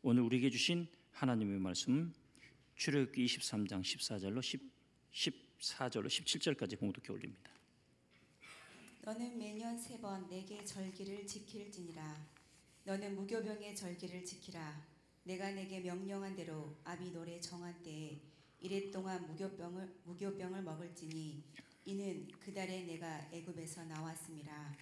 오늘 우리에게 주신 하나님의 말씀 출애굽기 23장 14절로 17절까지 봉독해 올립니다. 너는 매년 3번 내게 절기를 지킬지니라. 너는 무교병의 절기를 지키라. 내가 내게 명령한 대로 아비노래 정한 때에 이래 동안 무교병을 먹을지니 이는 그 달에 내가 애굽에서 나왔음이라.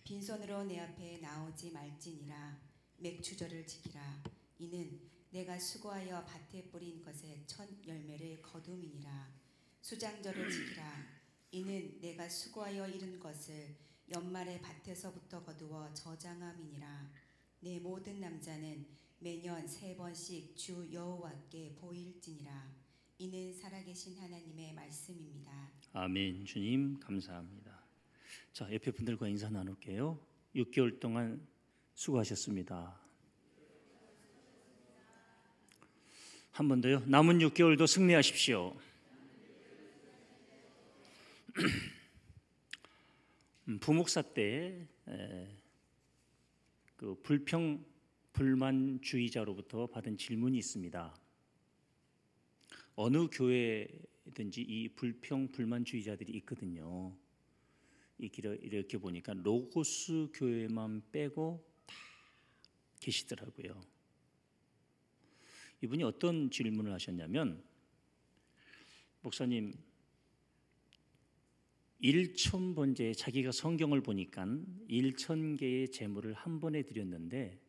빈손으로 내 앞에 나오지 말지니라. 맥추절을 지키라. 이는 내가 수고하여 밭에 뿌린 것의 첫 열매를 거둠이니라. 수장절을 지키라. 이는 내가 수고하여 이룬 것을 연말에 밭에서부터 거두어 저장함이니라. 내 모든 남자는 매년 3번씩 주 여호와께 보일지니라. 이는 살아계신 하나님의 말씀입니다. 아멘. 주님 감사합니다. 자, 옆에 분들과 인사 나눌게요. 6개월 동안 수고하셨습니다. 한 번 더요. 남은 6개월도 승리하십시오. 부목사 때 그 불평불만주의자로부터 받은 질문이 있습니다. 어느 교회든지 이 불평불만주의자들이 있거든요. 이렇게 보니까 로고스 교회만 빼고 다 계시더라고요. 이분이 어떤 질문을 하셨냐면, 목사님 1,000번째 자기가 성경을 보니까 1,000개의 제물을 한 번에 드렸는데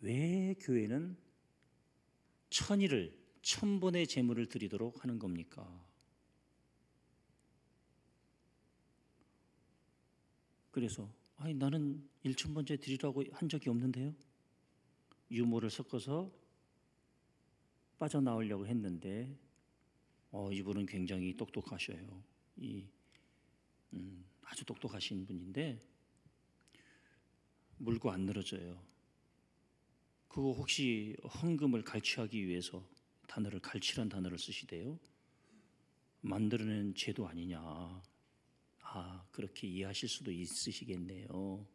왜 교회는 1,000번의 제물을 드리도록 하는 겁니까? 그래서 나는 1,000번째 드리라고 한 적이 없는데요. 유머를 섞어서 빠져나오려고 했는데 이분은 굉장히 똑똑하셔요. 아주 똑똑하신 분인데 물고 안 늘어져요. 그거 혹시 헌금을 갈취하기 위해서 갈취란 단어를 쓰시대요. 만들어낸 제도 아니냐. 그렇게 이해하실 수도 있으시겠네요.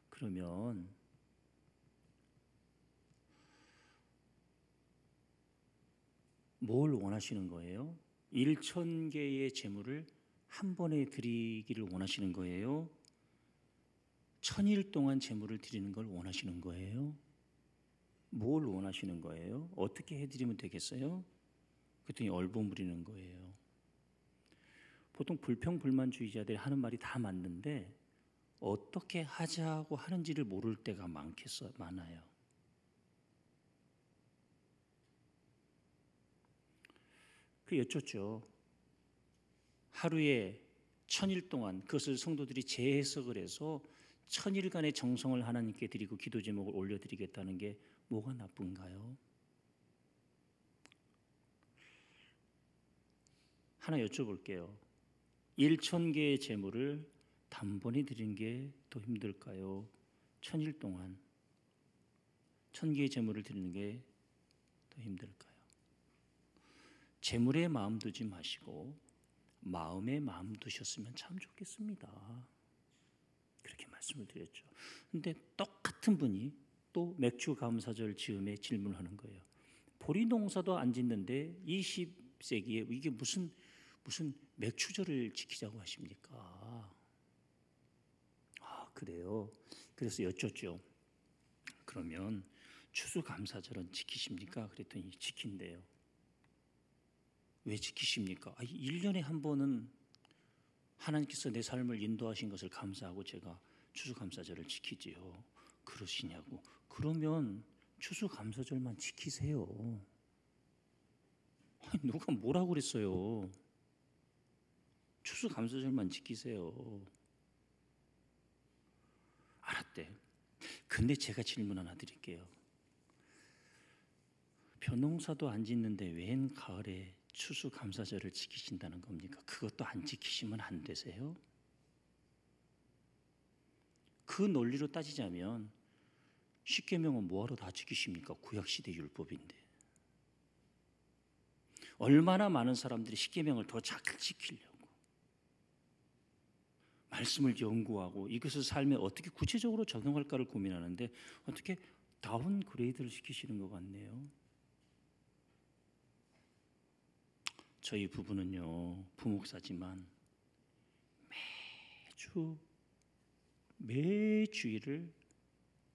그러면 뭘 원하시는 거예요? 1,000개의 제물을 한 번에 드리기를 원하시는 거예요? 1,000일 동안 제물을 드리는 걸 원하시는 거예요? 뭘 원하시는 거예요? 어떻게 해드리면 되겠어요? 그랬더니 얼버무리는 거예요. 보통 불평불만주의자들이 하는 말이 다 맞는데 어떻게 하자고 하는지를 모를 때가 많아요. 여쭙죠. 하루에 1,000일 동안 그것을 성도들이 재해석을 해서 1,000일간의 정성을 하나님께 드리고 기도 제목을 올려드리겠다는 게 뭐가 나쁜가요? 하나 여쭤볼게요. 1,000개의 제물을 단번에 드리는 게 더 힘들까요? 1,000일 동안 1,000개의 제물을 드리는 게 더 힘들까요? 제물에 마음 두지 마시고 마음에 마음 두셨으면 참 좋겠습니다. 그렇게 말씀을 드렸죠. 근데 똑같은 분이 또 맥주 감사절 즈음에 질문하는 거예요. 보리 농사도 안 짓는데 20세기에 이게 무슨 맥주절을 지키자고 하십니까? 그래요. 그래서 여쭙죠. 그러면 추수감사절은 지키십니까? 그랬더니 지킨대요. 왜 지키십니까? 1년에 한 번은 하나님께서 내 삶을 인도하신 것을 감사하고 제가 추수감사절을 지키지요. 그러시냐고. 그러면 추수감사절만 지키세요. 누가 뭐라고 그랬어요? 추수감사절만 지키세요. 알았대. 근데 제가 질문 하나 드릴게요. 벼농사도 안 짓는데 웬 가을에 추수감사절을 지키신다는 겁니까? 그것도 안 지키시면 안 되세요? 그 논리로 따지자면 십계명은 뭐하러 다 지키십니까? 구약시대 율법인데. 얼마나 많은 사람들이 십계명을 더 잘 지키려고 말씀을 연구하고 이것을 삶에 어떻게 구체적으로 적용할까를 고민하는데 어떻게 다운그레이드를 시키시는 것 같네요. 저희 부부는요, 부목사지만 매주일을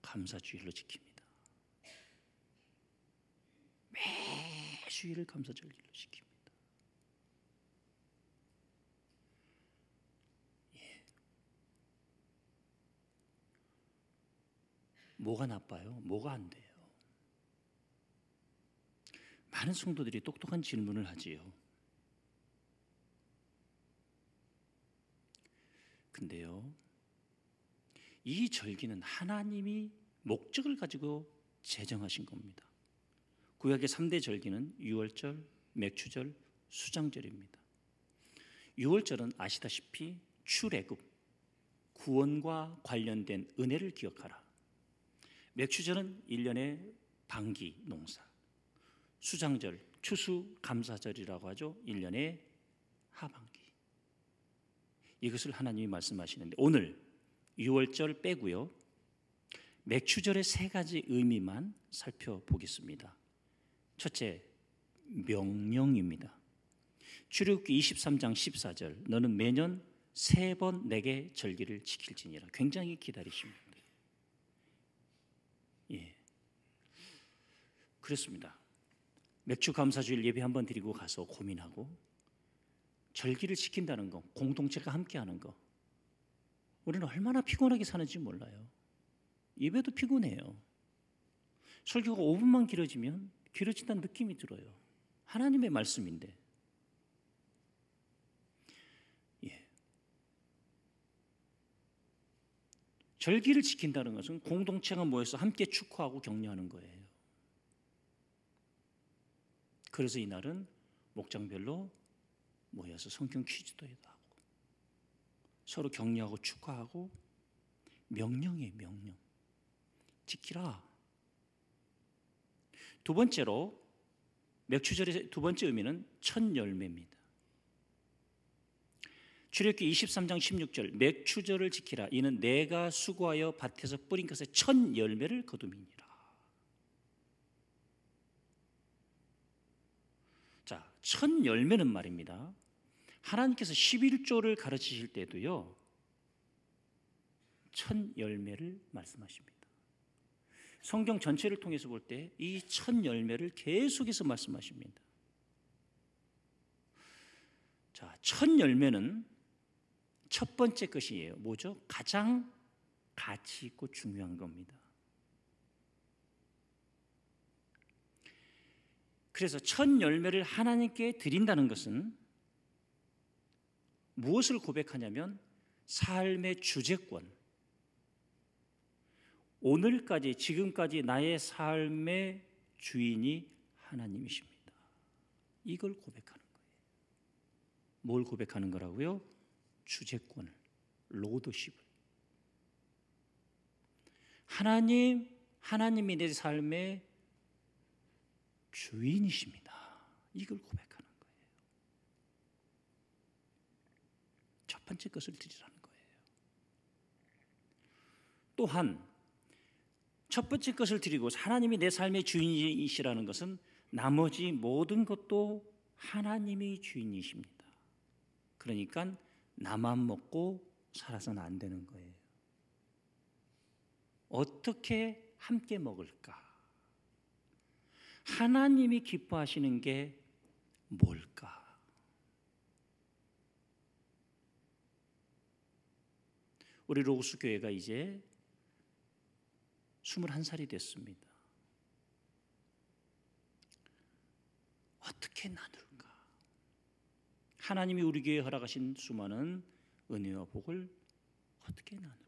감사주일로 지킵니다. 매주일을 감사절기로 지킵니다. 뭐가 나빠요? 뭐가 안 돼요? 많은 성도들이 똑똑한 질문을 하지요. 근데요, 이 절기는 하나님이 목적을 가지고 제정하신 겁니다. 구약의 3대 절기는 유월절, 맥추절, 수장절입니다. 유월절은 아시다시피 출애굽, 구원과 관련된 은혜를 기억하라. 맥추절은 1년의 반기 농사, 수장절, 추수감사절이라고 하죠. 1년의 하반기. 이것을 하나님이 말씀하시는데 오늘 유월절 빼고요, 맥추절의 세 가지 의미만 살펴보겠습니다. 첫째, 명령입니다. 출애굽기 23장 14절, 너는 매년 3번 내게 절기를 지킬지니라. 굉장히 기다리십니다. 그렇습니다. 맥주 감사주일 예배 한번 드리고 가서 고민하고 절기를 지킨다는 거, 공동체가 함께하는 거, 우리는 얼마나 피곤하게 사는지 몰라요. 예배도 피곤해요. 설교가 5분만 길어지면 길어진다는 느낌이 들어요. 하나님의 말씀인데. 절기를 지킨다는 것은 공동체가 모여서 함께 축하하고 격려하는 거예요. 그래서 이날은 목장별로 모여서 성경 퀴즈도 하고 서로 격려하고 축하하고 명령이에요. 명령. 지키라. 두 번째로 맥추절의 두 번째 의미는 첫 열매입니다. 출애굽기 23장 16절, 맥추절을 지키라. 이는 내가 수고하여 밭에서 뿌린 것의 첫 열매를 거둠이니라. 자, 첫 열매는 말입니다. 하나님께서 11조를 가르치실 때도요, 첫 열매를 말씀하십니다. 성경 전체를 통해서 볼 때 이 첫 열매를 계속해서 말씀하십니다. 자, 첫 열매는 첫 번째 것이에요. 뭐죠? 가장 가치 있고 중요한 겁니다. 그래서 첫 열매를 하나님께 드린다는 것은 무엇을 고백하냐면 삶의 주재권, 오늘까지 지금까지 나의 삶의 주인이 하나님이십니다. 이걸 고백하는 거예요. 뭘 고백하는 거라고요? 주재권을, 로드십을. 하나님이 내 삶의 주인이십니다. 이걸 고백하는 거예요. 첫 번째 것을 드리라는 거예요. 또한 첫 번째 것을 드리고 하나님이 내 삶의 주인이시라는 것은 나머지 모든 것도 하나님이 주인이십니다. 그러니까 나만 먹고 살아서는 안 되는 거예요. 어떻게 함께 먹을까? 하나님이 기뻐하시는 게 뭘까? 우리 로고스 교회가 이제 21살이 됐습니다. 어떻게 나눌까? 하나님이 우리 교회에 허락하신 수많은 은혜와 복을 어떻게 나눌까?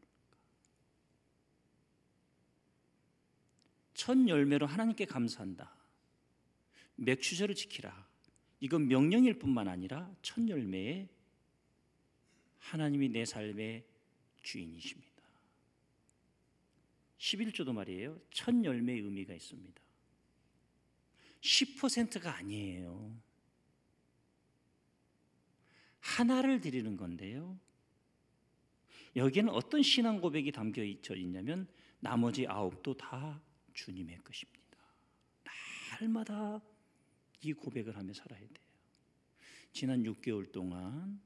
첫 열매로 하나님께 감사한다. 맥추절을 지키라. 이건 명령일 뿐만 아니라 첫 열매에 하나님이 내 삶의 주인이십니다. 11조도 말이에요. 첫 열매의 의미가 있습니다. 10%가 아니에요. 하나를 드리는 건데요. 여기에는 어떤 신앙 고백이 담겨 있냐면 나머지 9도 다 주님의 것입니다. 날마다 이 고백을 하며 살아야 돼요. 지난 6개월 동안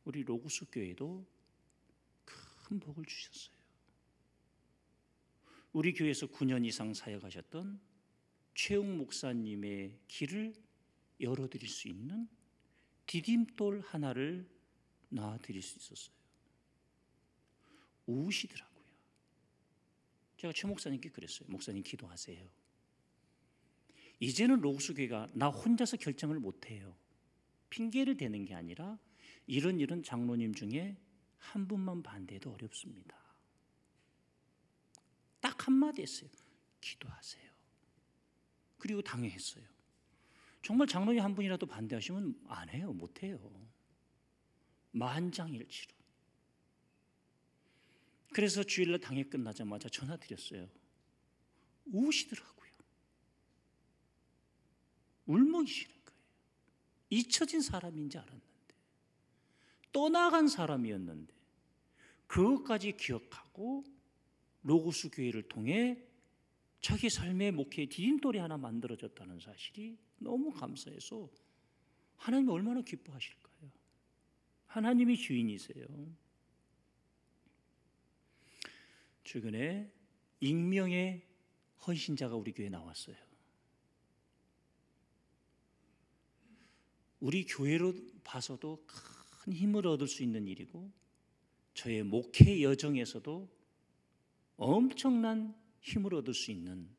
우리 로고스 교회도 큰 복을 주셨어요. 우리 교회에서 9년 이상 사역하셨던 최웅 목사님의 길을 열어드릴 수 있는 디딤돌 하나를 놔드릴 수 있었어요. 우시더라고요. 제가 최 목사님께 그랬어요. 목사님 기도하세요. 이제는 로고스 교회가 나 혼자서 결정을 못해요. 핑계를 대는 게 아니라 이런 장로님 중에 한 분만 반대해도 어렵습니다. 딱 한마디 했어요. 기도하세요. 그리고 당회했어요. 정말 장로님 한 분이라도 반대하시면 안 해요. 못해요. 만장일치로. 그래서 주일날 당회 끝나자마자 전화 드렸어요. 우시더라고요. 울먹이시는 거예요. 잊혀진 사람인지 알았는데, 떠나간 사람이었는데 그것까지 기억하고 로고스 교회를 통해 자기 삶의 목회의 디딤돌이 하나 만들어졌다는 사실이 너무 감사해서 하나님이 얼마나 기뻐하실까요? 하나님이 주인이세요. 최근에 익명의 헌신자가 우리 교회에 나왔어요. 우리 교회로 봐서도 큰 힘을 얻을 수 있는 일이고 저의 목회 여정에서도 엄청난 힘을 얻을 수 있는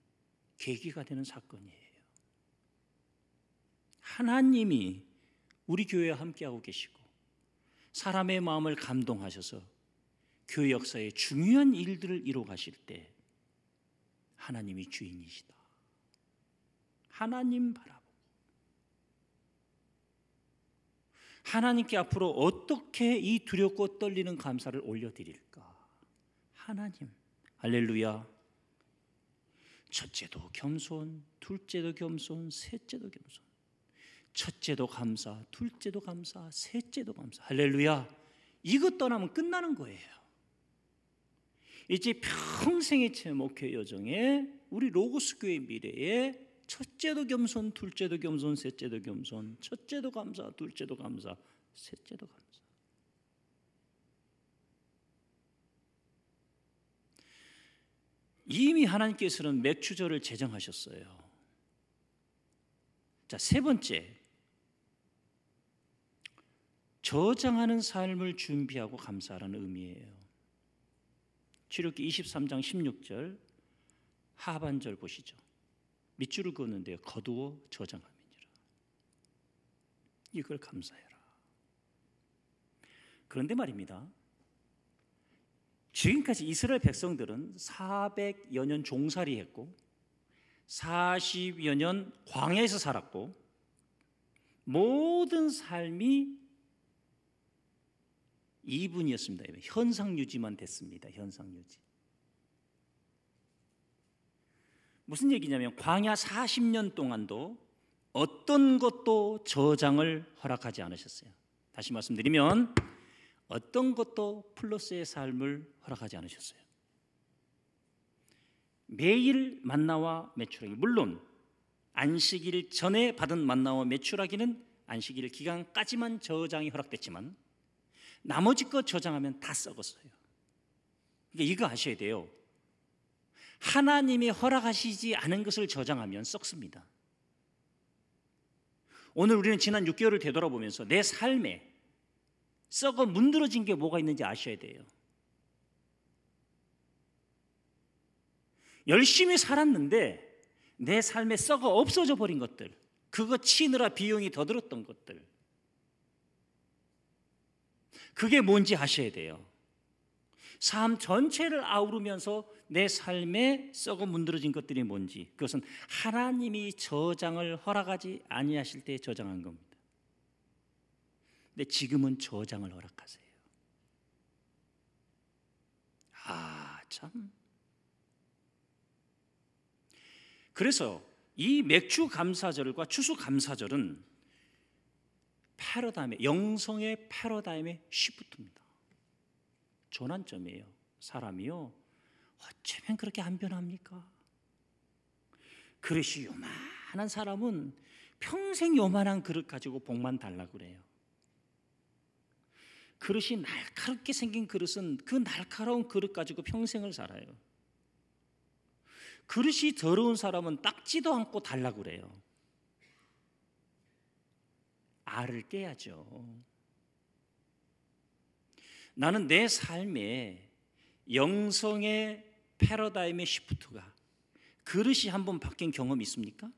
계기가 되는 사건이에요. 하나님이 우리 교회에 함께하고 계시고 사람의 마음을 감동하셔서 교회 역사에 중요한 일들을 이루어 가실 때 하나님이 주인이시다. 하나님 바라보고 하나님께 앞으로 어떻게 이 두렵고 떨리는 감사를 올려드릴까? 하나님, 할렐루야. 첫째도 겸손, 둘째도 겸손, 셋째도 겸손. 첫째도 감사, 둘째도 감사, 셋째도 감사. 할렐루야. 이것 떠나면 끝나는 거예요. 이제 평생의 제 목회 여정에 우리 로고스 교회 미래에 첫째도 겸손, 둘째도 겸손, 셋째도 겸손, 첫째도 감사, 둘째도 감사, 셋째도 감사. 이미 하나님께서는 맥추절을 제정하셨어요. 자, 세 번째, 저장하는 삶을 준비하고 감사하라는 의미예요. 출애굽기 23장 16절 하반절 보시죠. 밑줄을 그었는데요. 거두어 저장함이니라. 이걸 감사해라. 그런데 말입니다. 지금까지 이스라엘 백성들은 400여 년 종살이 했고 40여 년 광야에서 살았고 모든 삶이 이분이었습니다. 현상 유지만 됐습니다. 현상 유지. 무슨 얘기냐면 광야 40년 동안도 어떤 것도 저장을 허락하지 않으셨어요. 다시 말씀드리면 어떤 것도 플러스의 삶을 허락하지 않으셨어요. 매일 만나와 메추라기, 물론 안식일 전에 받은 만나와 메추라기는 안식일 기간까지만 저장이 허락됐지만 나머지 것 저장하면 다 썩었어요. 그러니까 이거 아셔야 돼요. 하나님이 허락하시지 않은 것을 저장하면 썩습니다. 오늘 우리는 지난 6개월을 되돌아보면서 내 삶에 썩어 문드러진 게 뭐가 있는지 아셔야 돼요. 열심히 살았는데 내 삶에 썩어 없어져 버린 것들, 그거 치느라 비용이 더 들었던 것들, 그게 뭔지 아셔야 돼요. 삶 전체를 아우르면서 내 삶에 썩어 문드러진 것들이 뭔지, 그것은 하나님이 저장을 허락하지 아니하실 때 저장한 겁니다. 근데 지금은 저장을 허락하세요. 참. 그래서 이 맥주 감사절과 추수 감사절은 패러다임의, 영성의 패러다임의 시프트입니다. 전환점이에요. 사람이요, 어쩌면 그렇게 안 변합니까? 그릇이 요만한 사람은 평생 요만한 그릇 가지고 복만 달라고 그래요. 그릇이 날카롭게 생긴 그릇은 그 날카로운 그릇 가지고 평생을 살아요. 그릇이 더러운 사람은 닦지도 않고 달라고 그래요. 알을 깨야죠. 나는 내 삶에 영성의 패러다임의 시프트가 그릇이 한번 바뀐 경험이 있습니까?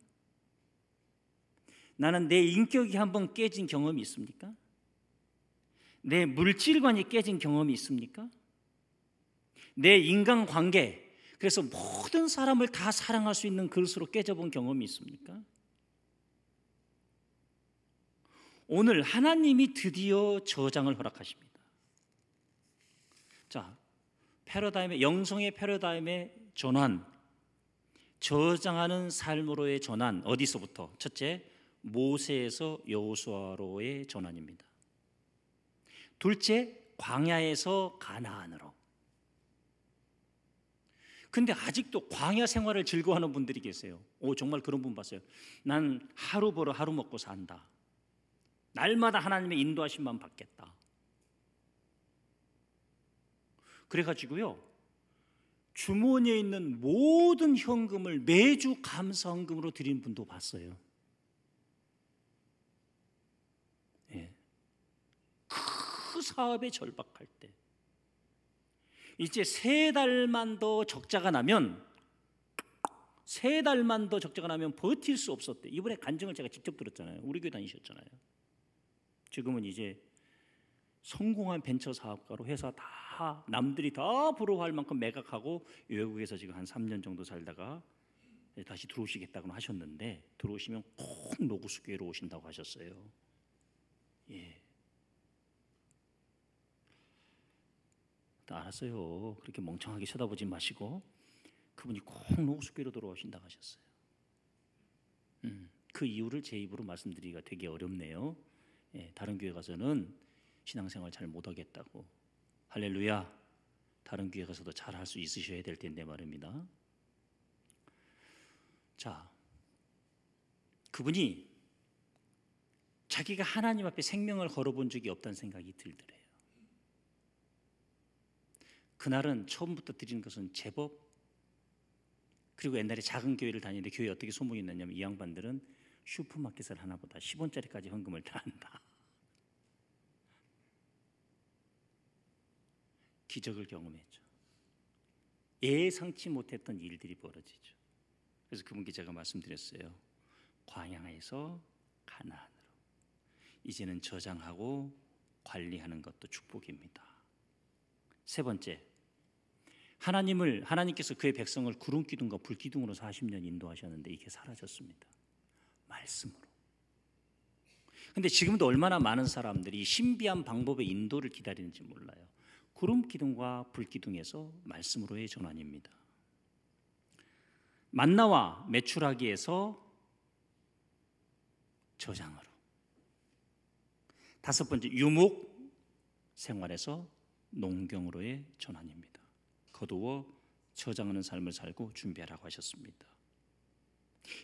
나는 내 인격이 한번 깨진 경험이 있습니까? 내 물질관이 깨진 경험이 있습니까? 내 인간관계, 그래서 모든 사람을 다 사랑할 수 있는 그릇으로 깨져본 경험이 있습니까? 오늘 하나님이 드디어 저장을 허락하십니다. 자, 패러다임의 영성의 패러다임의 전환, 저장하는 삶으로의 전환, 어디서부터? 첫째, 모세에서 여호수아로의 전환입니다. 둘째, 광야에서 가나안으로. 근데 아직도 광야 생활을 즐거워하는 분들이 계세요. 정말 그런 분 봤어요. 난 하루 벌어 하루 먹고 산다. 날마다 하나님의 인도하심만 받겠다. 그래가지고요, 주머니에 있는 모든 현금을 매주 감사헌금으로 드리는 분도 봤어요. 예. 그 사업에 절박할 때, 이제 3달만 더 적자가 나면 버틸 수 없었대. 이번에 간증을 제가 직접 들었잖아요. 우리 교회 다니셨잖아요. 지금은 이제 성공한 벤처 사업가로 회사 다 남들이 다 부러워할 만큼 매각하고 외국에서 지금 한 3년 정도 살다가 다시 들어오시겠다고 하셨는데, 들어오시면 꼭 노구수교회로 오신다고 하셨어요. 예. 알았어요. 그렇게 멍청하게 쳐다보지 마시고 그분이 꼭 노구수교회로 들어오신다고 하셨어요. 그 이유를 제 입으로 말씀드리기가 되게 어렵네요. 예, 다른 교회 가서는 신앙생활 잘 못하겠다고. 할렐루야. 다른 교회 가서도 잘 할 수 있으셔야 될 텐데 말입니다. 자, 그분이 자기가 하나님 앞에 생명을 걸어본 적이 없다는 생각이 들더래요. 그날은 처음부터 드리는 것은 제법, 그리고 옛날에 작은 교회를 다니는데 교회에 어떻게 소문이 났냐면 이 양반들은 슈퍼마켓을 하나보다 10원짜리까지 헌금을 다 한다. 기적을 경험했죠. 예상치 못했던 일들이 벌어지죠. 그래서 그분께 제가 말씀드렸어요. 광야에서 가나안으로. 이제는 저장하고 관리하는 것도 축복입니다. 세 번째, 하나님께서 그의 백성을 구름기둥과 불기둥으로 40년 인도하셨는데 이게 사라졌습니다. 말씀으로. 근데 지금도 얼마나 많은 사람들이 신비한 방법의 인도를 기다리는지 몰라요. 구름기둥과 불기둥에서 말씀으로의 전환입니다. 만나와 메추라기에서 저장으로. 다섯 번째, 유목 생활에서 농경으로의 전환입니다. 거두어 저장하는 삶을 살고 준비하라고 하셨습니다.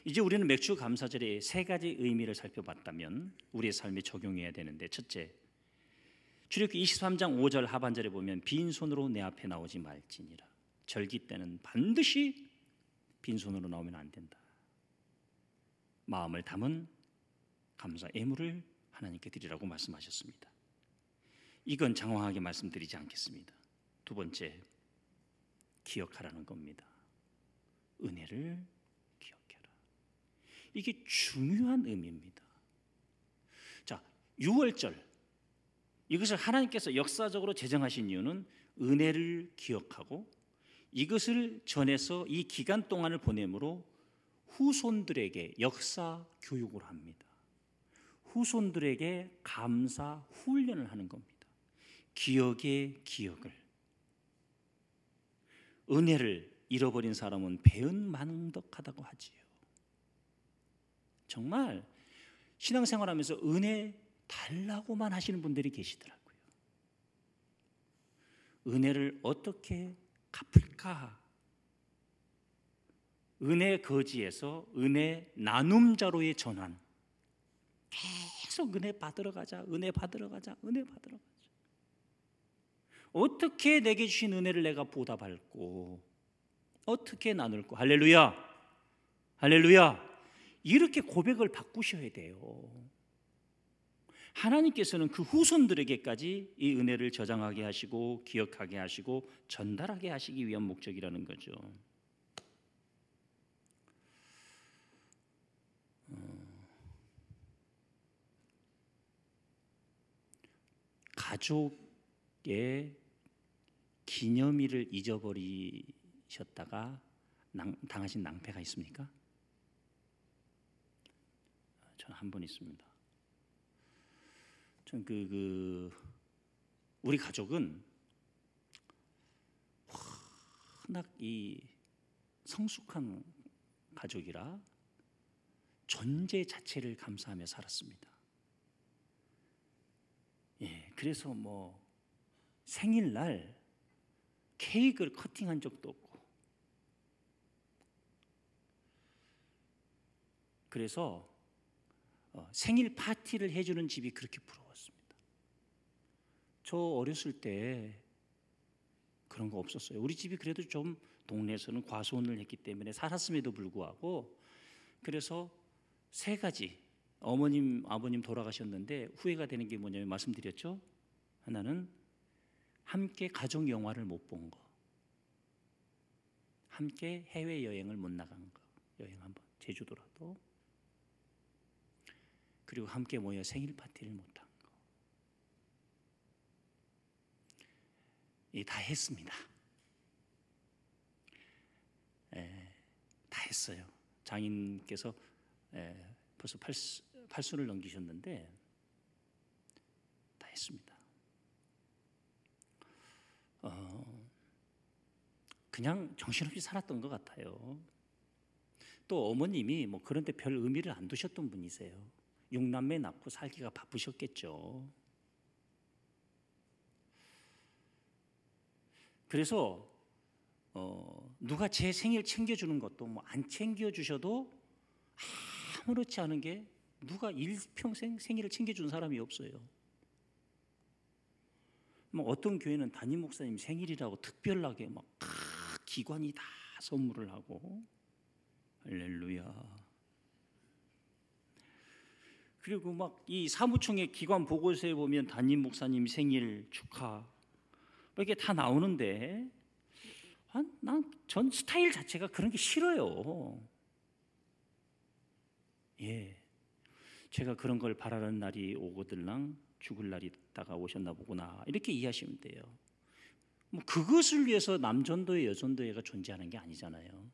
이제 우리는 맥주 감사절의 3가지 의미를 살펴봤다면 우리의 삶에 적용해야 되는데, 첫째, 출애굽기 23장 5절 하반절에 보면 빈손으로 내 앞에 나오지 말지니라. 절기 때는 반드시 빈손으로 나오면 안 된다. 마음을 담은 감사 예물을 하나님께 드리라고 말씀하셨습니다. 이건 장황하게 말씀드리지 않겠습니다. 두 번째, 기억하라는 겁니다. 은혜를 기억해라. 이게 중요한 의미입니다. 자, 6월절, 이것을 하나님께서 역사적으로 제정하신 이유는 은혜를 기억하고 이것을 전해서 이 기간 동안을 보내므로 후손들에게 역사 교육을 합니다. 후손들에게 감사 훈련을 하는 겁니다. 기억의 기억을. 은혜를 잃어버린 사람은 배은망덕하다고 하지요. 정말 신앙생활하면서 은혜 달라고만 하시는 분들이 계시더라고요. 은혜를 어떻게 갚을까? 은혜 거지에서 은혜 나눔자로의 전환. 계속 은혜 받으러 가자, 은혜 받으러 가자, 은혜 받으러 가자. 어떻게 내게 주신 은혜를 내가 보답할고, 어떻게 나눌고. 할렐루야, 할렐루야. 이렇게 고백을 바꾸셔야 돼요. 하나님께서는 그 후손들에게까지 이 은혜를 저장하게 하시고 기억하게 하시고 전달하게 하시기 위한 목적이라는 거죠. 가족의 기념일을 잊어버리셨다가 당하신 낭패가 있습니까? 저는 한 번 있습니다. 전 우리 가족은 워낙 이 성숙한 가족이라 존재 자체를 감사하며 살았습니다. 예, 그래서 뭐 생일날 케이크를 커팅한 적도 없고, 그래서 생일 파티를 해주는 집이 그렇게 부러웠습니다. 저 어렸을 때 그런 거 없었어요. 우리 집이 그래도 좀 동네에서는 과수원을 했기 때문에 살았음에도 불구하고, 그래서 세 가지, 어머님, 아버님 돌아가셨는데 후회가 되는 게 뭐냐면 말씀드렸죠. 하나는 함께 가족 영화를 못 본 거, 함께 해외여행을 못 나간 거, 여행 한번 제주도라도, 그리고 함께 모여 생일 파티를 못한 거. 다 했습니다. 다 했어요. 장인께서 벌써 80을 넘기셨는데 다 했습니다. 그냥 정신없이 살았던 것 같아요. 또 어머님이 뭐 그런 데 별 의미를 안 두셨던 분이세요. 6남매 낳고 살기가 바쁘셨겠죠. 그래서 누가 제 생일 챙겨주는 것도 뭐 안 챙겨주셔도 아무렇지 않은 게, 누가 일평생 생일을 챙겨준 사람이 없어요. 뭐 어떤 교회는 담임 목사님 생일이라고 특별하게 막 기관이 다 선물을 하고, 할렐루야. 그리고 막 이 사무총회 기관 보고서에 보면 담임 목사님 생일 축하 이렇게 다 나오는데, 전 스타일 자체가 그런 게 싫어요. 예, 제가 그런 걸 바라는 날이 오거들랑 죽을 날이 다가오셨나 보구나, 이렇게 이해하시면 돼요. 뭐 그것을 위해서 남전도회, 여전도회가 존재하는 게 아니잖아요.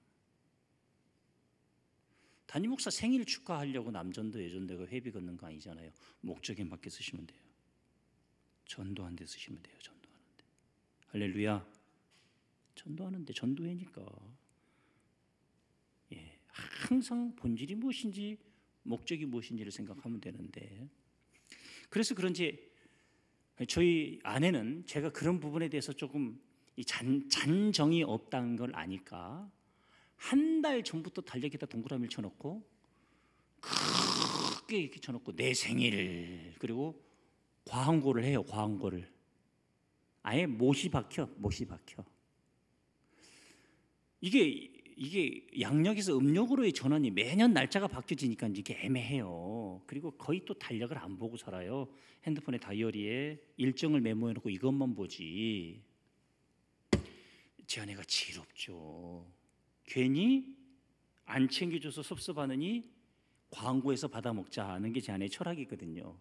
담임 목사 생일 축하하려고 남전도, 여전도회가 회비 걷는 거 아니잖아요. 목적에 맞게 쓰시면 돼요. 전도하는 데 쓰시면 돼요. 전도하는 데. 할렐루야. 전도하는 데, 전도회니까. 예, 항상 본질이 무엇인지, 목적이 무엇인지를 생각하면 되는데, 그래서 그런지 저희 아내는 제가 그런 부분에 대해서 조금 잔정이 없다는 걸 아니까 한 달 전부터 달력에다 동그라미를 쳐놓고 크게 이렇게 쳐놓고 내 생일, 그리고 광고를 해요. 광고를 아예 못이 박혀. 이게 양력에서 음력으로의 전환이 매년 날짜가 바뀌어지니까 이게 애매해요. 그리고 거의 또 달력을 안 보고 살아요. 핸드폰에 다이어리에 일정을 메모해놓고 이것만 보지. 제 아내가 지롭죠. 괜히 안 챙겨줘서 섭섭하느니 광고에서 받아먹자 하는 게 제 아내의 철학이거든요.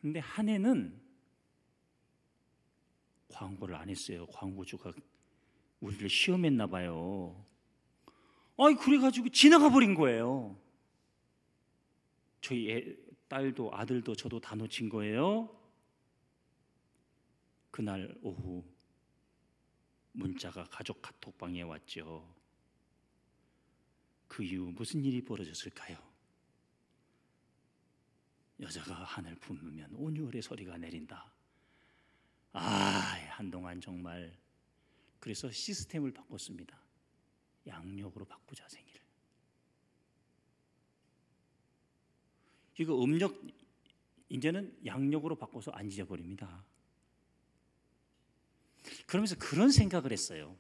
근데 한 해는 광고를 안 했어요. 광고주가 우리를 시험했나 봐요. 그래가지고 지나가 버린 거예요. 저희 딸도 아들도 저도 다 놓친 거예요. 그날 오후 문자가 가족 카톡방에 왔죠. 그 이후 무슨 일이 벌어졌을까요? 여자가 하늘 품으면 온유월의 소리가 내린다. 한동안 정말, 그래서 시스템을 바꿨습니다. 양력으로 바꾸자 생일을. 이거 음력 이제는 양력으로 바꿔서 안 잊어버립니다. 그러면서 그런 생각을 했어요.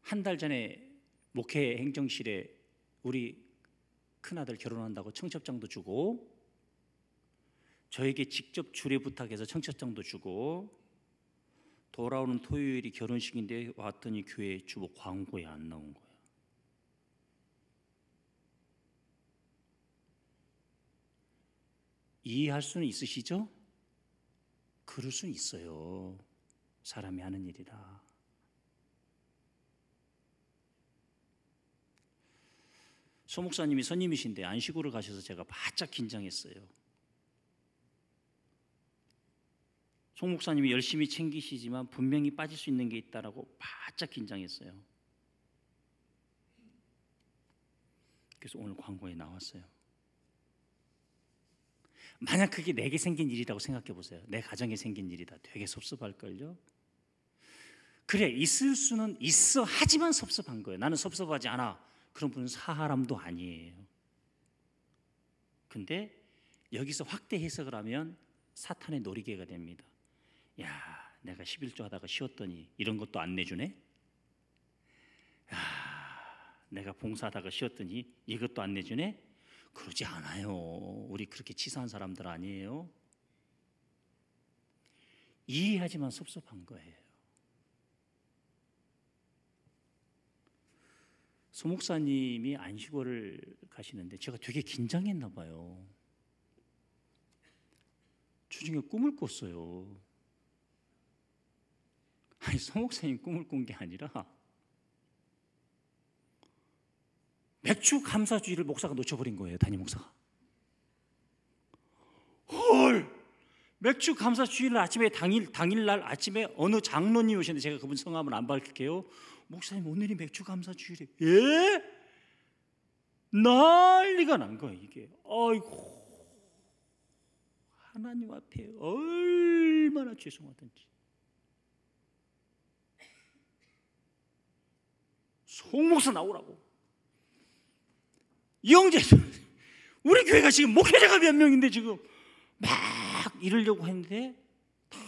한 달 전에 목회 행정실에 우리 큰아들 결혼한다고 청첩장도 주고, 저에게 직접 주례 부탁해서 청첩장도 주고, 돌아오는 토요일이 결혼식인데 왔더니 교회 주보 광고에 안 나온 거예요. 이해할 수는 있으시죠? 그럴 수는 있어요. 사람이 하는 일이라. 소 목사님이 선임이신데 안식으로 가셔서 제가 바짝 긴장했어요. 소 목사님이 열심히 챙기시지만 분명히 빠질 수 있는 게 있다라고 바짝 긴장했어요. 그래서 오늘 광고에 나왔어요. 만약 그게 내게 생긴 일이라고 생각해 보세요. 내 가정에 생긴 일이다. 되게 섭섭할걸요. 그래, 있을 수는 있어 하지만 섭섭한 거예요. 나는 섭섭하지 않아. 그런 분은 사람도 아니에요. 근데 여기서 확대 해석을 하면 사탄의 놀이개가 됩니다. 야, 내가 11조 하다가 쉬었더니 이런 것도 안 내주네? 야, 내가 봉사하다가 쉬었더니 이것도 안 내주네? 그러지 않아요. 우리 그렇게 치사한 사람들 아니에요. 이해하지만 섭섭한 거예요. 소 목사님이 안식월을 가시는데 제가 되게 긴장했나 봐요. 주중에 꿈을 꿨어요. 아니, 소 목사님 꿈을 꾼 게 아니라 맥주 감사주의를 목사가 놓쳐버린 거예요. 담임 목사가. 헐! 맥주 감사주의를 아침에 당일날 아침에 어느 장로님이 오셨는데 제가 그분 성함은 안 밝힐게요. 목사님, 오늘이 맥주 감사주의래. 예? 난리가 난 거예요. 이게. 아이고, 하나님 앞에 얼마나 죄송하던지. 송 목사 나오라고. 영재, 우리 교회가 지금 목회자가 몇 명인데 지금 막 이러려고 했는데 다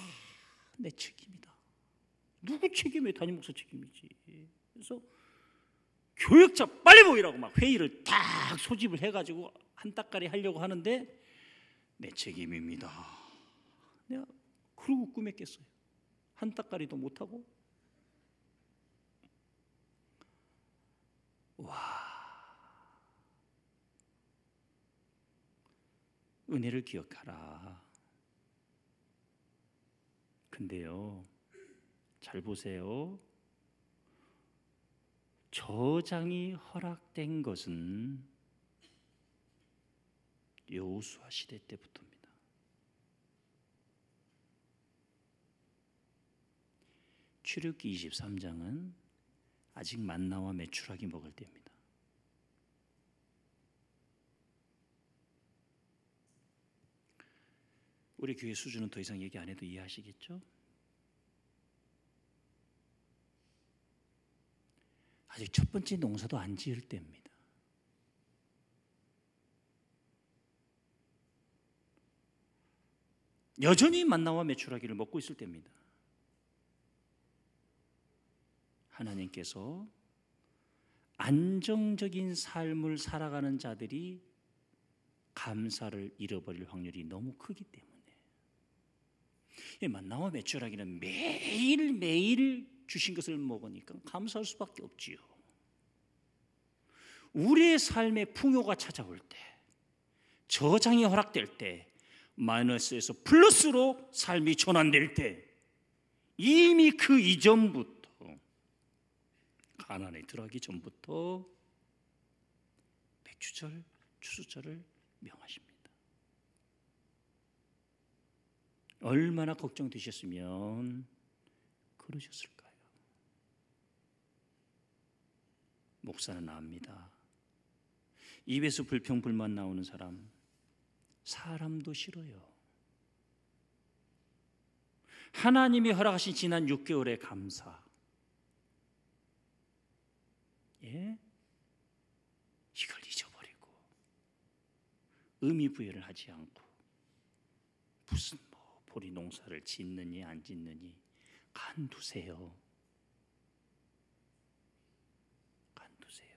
내 책임이다. 누구 책임이에요? 담임 목사 책임이지. 그래서 교역자 빨리 모이라고 막 회의를 딱 소집을 해가지고 한 따까리 하려고 하는데 내 책임입니다. 내가 그러고 꿈에 깼어요. 한 따까리도 못하고. 와, 은혜를 기억하라. 근데요, 잘 보세요. 저장이 허락된 것은 여호수아 시대 때부터입니다. 출애굽기 23장은 아직 만나와 메추라기 먹을 때입니다. 우리 교회 수준은 더 이상 얘기 안 해도 이해하시겠죠? 아직 첫 번째 농사도 안 지을 때입니다. 여전히 만나와 메추라기를 먹고 있을 때입니다. 하나님께서 안정적인 삶을 살아가는 자들이 감사를 잃어버릴 확률이 너무 크기 때문에 만나와 메추라기는 매일매일 주신 것을 먹으니까 감사할 수밖에 없지요. 우리의 삶에 풍요가 찾아올 때, 저장이 허락될 때, 마이너스에서 플러스로 삶이 전환될 때 이미 그 이전부터, 가나안에 들어가기 전부터 백주절, 추수절을 명하십니다. 얼마나 걱정되셨으면 그러셨을까요? 목사는 압니다. 입에서 불평불만 나오는 사람도 싫어요. 하나님이 허락하신 지난 6개월의 감사, 예? 이걸 잊어버리고 의미 부여를 하지 않고 무슨 보리 농사를 짓느니 안 짓느니 간두세요. 간두세요.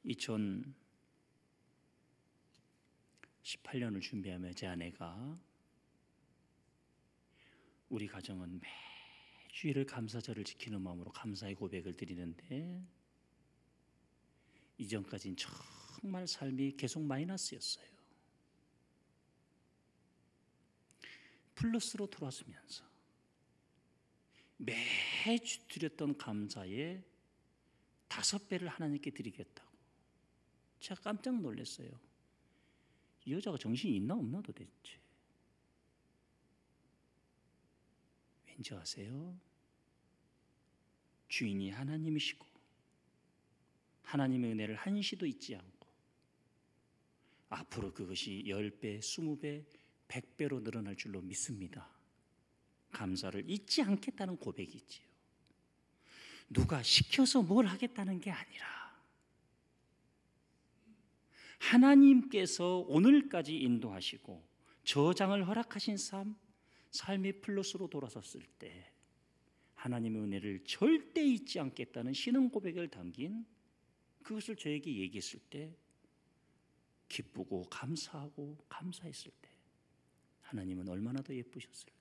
(2018년을) 준비하며 제 아내가 우리 가정은 매주일 감사절을 지키는 마음으로 감사의 고백을 드리는데 이전까지는 정말 삶이 계속 마이너스였어요. 플러스로 돌아서면서 매주 드렸던 감사의 5배를 하나님께 드리겠다고. 제가 깜짝 놀랐어요. 이 여자가 정신이 있나 없나 도대체. 왠지 아세요? 주인이 하나님이시고 하나님의 은혜를 한시도 잊지 않고 앞으로 그것이 10배, 20배, 100배로 늘어날 줄로 믿습니다. 감사를 잊지 않겠다는 고백이지요. 누가 시켜서 뭘 하겠다는 게 아니라 하나님께서 오늘까지 인도하시고 저장을 허락하신 삶이 플러스로 돌아섰을 때 하나님의 은혜를 절대 잊지 않겠다는 신앙 고백을 담긴 그것을 저에게 얘기했을 때 기쁘고 감사하고 감사했을 때 하나님은 얼마나 더 예쁘셨을까.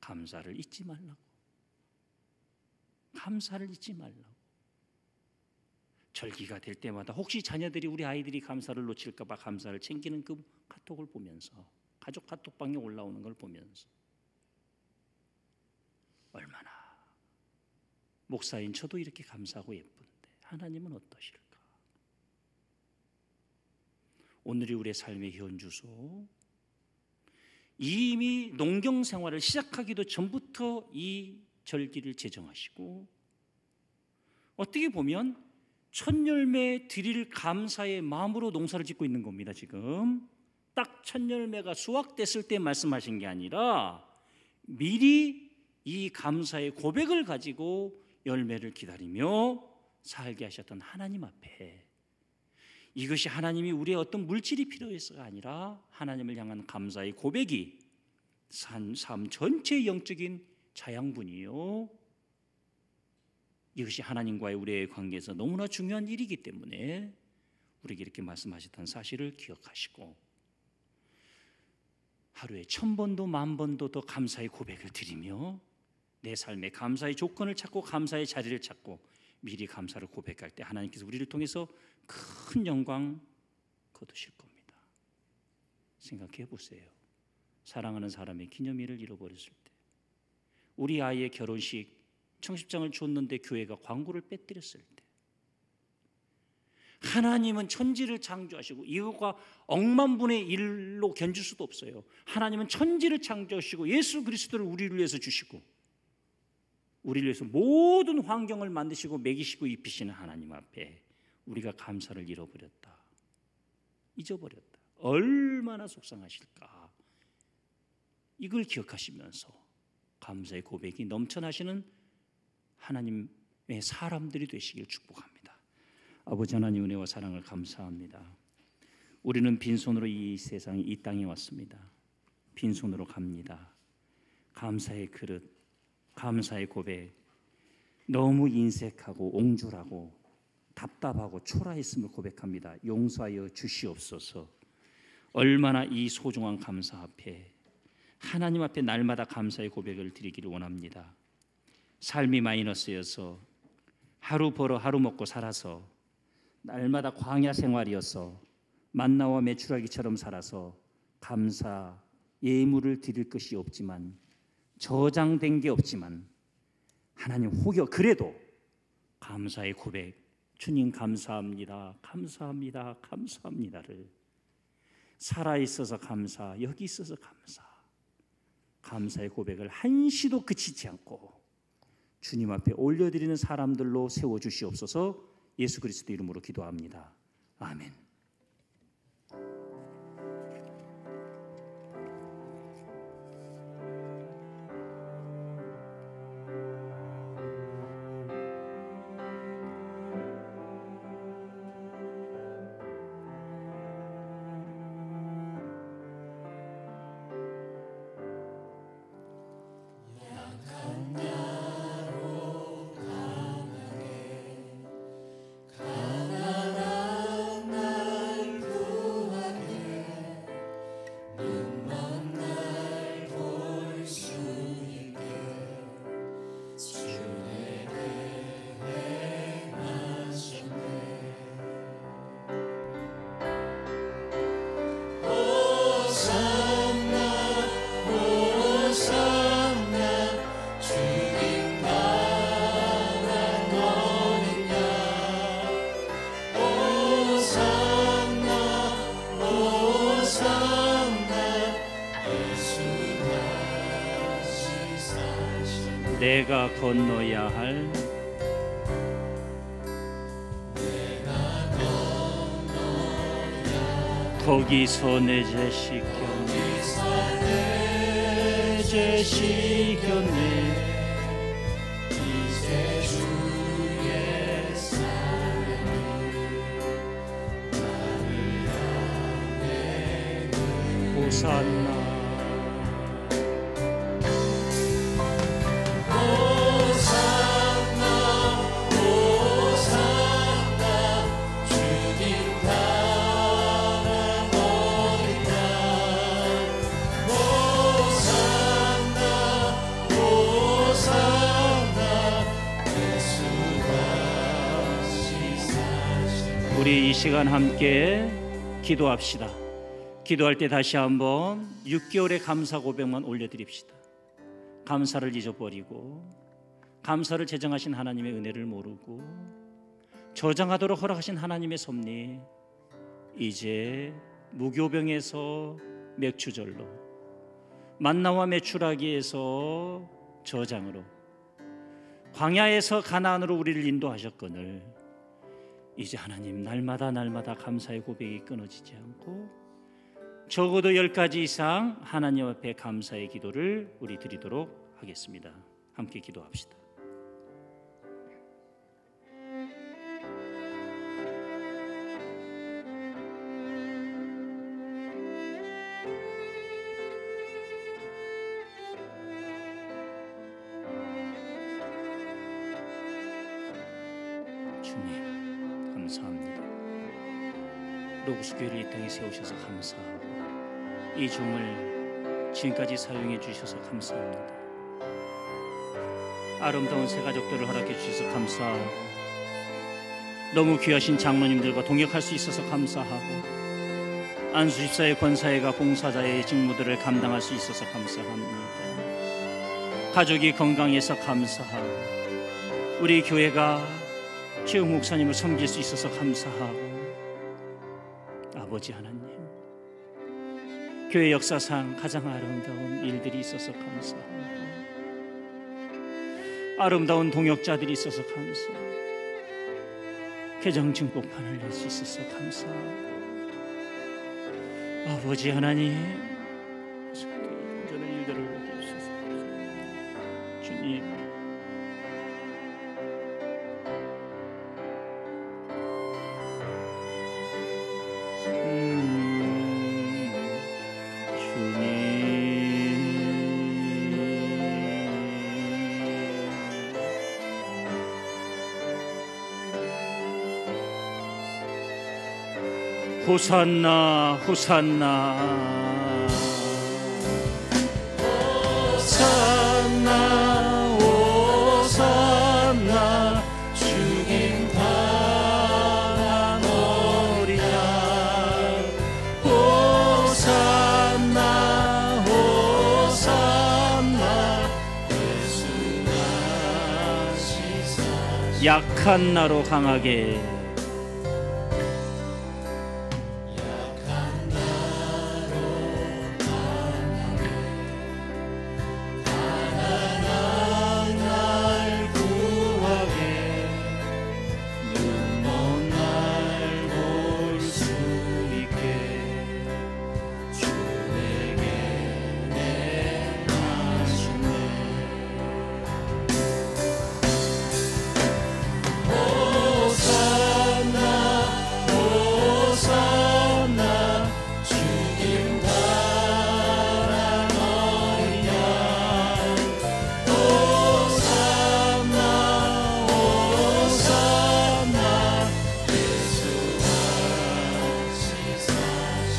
감사를 잊지 말라고. 감사를 잊지 말라고. 절기가 될 때마다 혹시 자녀들이 우리 아이들이 감사를 놓칠까 봐 감사를 챙기는 그 카톡을 보면서 가족 카톡방에 올라오는 걸 보면서 얼마나 목사인 저도 이렇게 감사하고 예쁜데 하나님은 어떠실까? 오늘이 우리의 삶의 현주소. 이미 농경 생활을 시작하기도 전부터 이 절기를 제정하시고 어떻게 보면 첫 열매 드릴 감사의 마음으로 농사를 짓고 있는 겁니다. 지금 딱 첫 열매가 수확됐을 때 말씀하신 게 아니라 미리 이 감사의 고백을 가지고 열매를 기다리며 살게 하셨던 하나님 앞에 이것이 하나님이 우리의 어떤 물질이 필요해서가 아니라 하나님을 향한 감사의 고백이 삶 전체의 영적인 자양분이요. 이것이 하나님과의 우리의 관계에서 너무나 중요한 일이기 때문에 우리에게 이렇게 말씀하셨다는 사실을 기억하시고 하루에 1000번도 10,000번도 더 감사의 고백을 드리며 내 삶에 감사의 조건을 찾고 감사의 자리를 찾고 미리 감사를 고백할 때 하나님께서 우리를 통해서 큰 영광 거두실 겁니다. 생각해 보세요. 사랑하는 사람의 기념일을 잃어버렸을 때, 우리 아이의 결혼식 청첩장을 줬는데 교회가 광고를 빼뜨렸을 때, 하나님은 천지를 창조하시고 이것과 억만분의 일로 견줄 수도 없어요. 하나님은 천지를 창조하시고 예수 그리스도를 우리를 위해서 주시고 우리를 위해서 모든 환경을 만드시고 먹이시고 입히시는 하나님 앞에 우리가 감사를 잃어버렸다, 잊어버렸다. 얼마나 속상하실까. 이걸 기억하시면서 감사의 고백이 넘쳐나시는 하나님의 사람들이 되시길 축복합니다. 아버지 하나님 은혜와 사랑을 감사합니다. 우리는 빈손으로 이 세상에 이 땅에 왔습니다. 빈손으로 갑니다. 감사의 그릇, 감사의 고백, 너무 인색하고 옹졸하고 답답하고 초라했음을 고백합니다. 용서하여 주시옵소서. 얼마나 이 소중한 감사 앞에 하나님 앞에 날마다 감사의 고백을 드리기를 원합니다. 삶이 마이너스여서 하루 벌어 하루 먹고 살아서 날마다 광야 생활이어서 만나와 메추라기처럼 살아서 감사 예물을 드릴 것이 없지만 저장된 게 없지만 하나님 혹여 그래도 감사의 고백, 주님 감사합니다, 감사합니다, 감사합니다를 살아있어서 감사, 여기 있어서 감사, 감사의 고백을 한시도 그치지 않고 주님 앞에 올려드리는 사람들로 세워주시옵소서. 예수 그리스도 이름으로 기도합니다. 아멘. 내가 건너야 할 거기서 내 죄 씻겼네 이제 주의 사랑이 나를 향해 호산나 우리 이 시간 함께 기도합시다. 기도할 때 다시 한번 6개월의 감사 고백만 올려드립시다. 감사를 잊어버리고 감사를 제정하신 하나님의 은혜를 모르고 저장하도록 허락하신 하나님의 섭리, 이제 무교병에서 맥주절로, 만나와 메추라기에서 저장으로, 광야에서 가나안으로 우리를 인도하셨거늘 이제 하나님 날마다 감사의 고백이 끊어지지 않고 적어도 10가지 이상 하나님 앞에 감사의 기도를 우리 드리도록 하겠습니다. 함께 기도합시다. 주님 감사합니다. 로고스 교회를 이 땅에 세우셔서 감사하고 이 종을 지금까지 사용해 주셔서 감사합니다. 아름다운 새 가족들을 허락해 주셔서 감사하고 너무 귀하신 장로님들과 동역할 수 있어서 감사하고 안수집사의 권사회가 봉사자의 직무들을 감당할 수 있어서 감사합니다. 가족이 건강해서 감사하고 우리 교회가 최욱 목사님을 섬길 수 있어서 감사하고 아버지 하나님 교회 역사상 가장 아름다운 일들이 있어서 감사하고 아름다운 동역자들이 있어서 감사하고 개정증복판을 낼 수 있어서 감사하고 아버지 하나님 저는 일들을 하게 해주셔서 감사합니다. 주님 호산나 호산나 호산나 호산나 주님 바라노리라 호산나 호산나 예수가 시사 약한 나로 강하게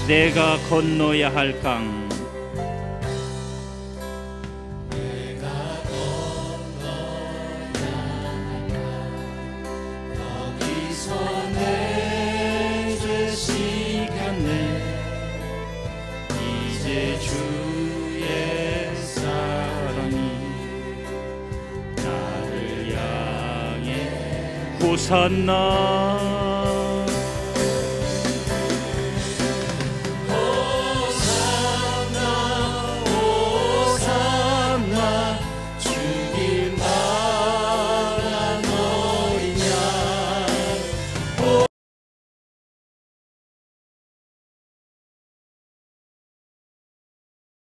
내가 건너야 할 강 거기서 내 죄 씻겼네 이제 주의 사랑이 나를 향해 호산나